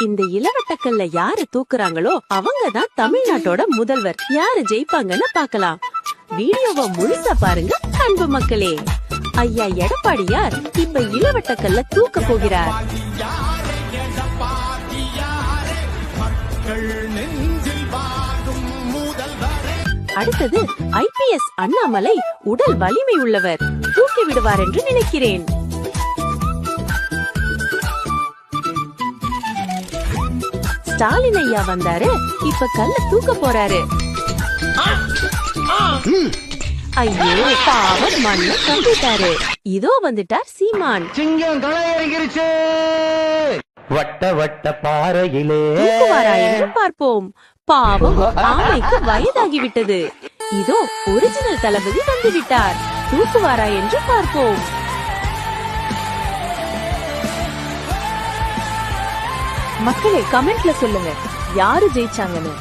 இந்த இளவட்டக்கல்ல யாரு தூக்குறாங்களோ அவங்கதான் தமிழ்நாட்டோட முதல்வர். யாரு ஜெயிப்பாங்கன்னு பாக்கலாம். வீடியோவை முழுசா பாருங்க அன்பு மக்களே. ஐயா எடப்பாடியார் இப்ப இளவட்டக்கல்ல தூக்க போகிறார். அடுத்தது IPS அண்ணாமலை உடல் வலிமை உள்ளவர், தூக்கி விடுவார் என்று நினைக்கிறேன். ஸ்டாலின் ஐயா வந்தாரு, இப்ப கல்ல தூக்க போறாரு. ஐயோ பாவம், மண்ண கம்பிட்டாரு. இதோ வந்துட்டார் சீமான். சிங்கம் களை இறங்கிருச்சு. வட்ட வட்ட பாறையிலே தூக்குவாரா என்று பார்ப்போம். பாவம், ஆமைக்கு வயதாகிவிட்டது. இதோ ஒரிஜினல் தளபதி வந்துவிட்டார். தூக்குவாரா என்று பார்ப்போம். மக்களே கமெண்ட்ல சொல்லுங்க யாரு ஜெயிச்சாங்கன்னு.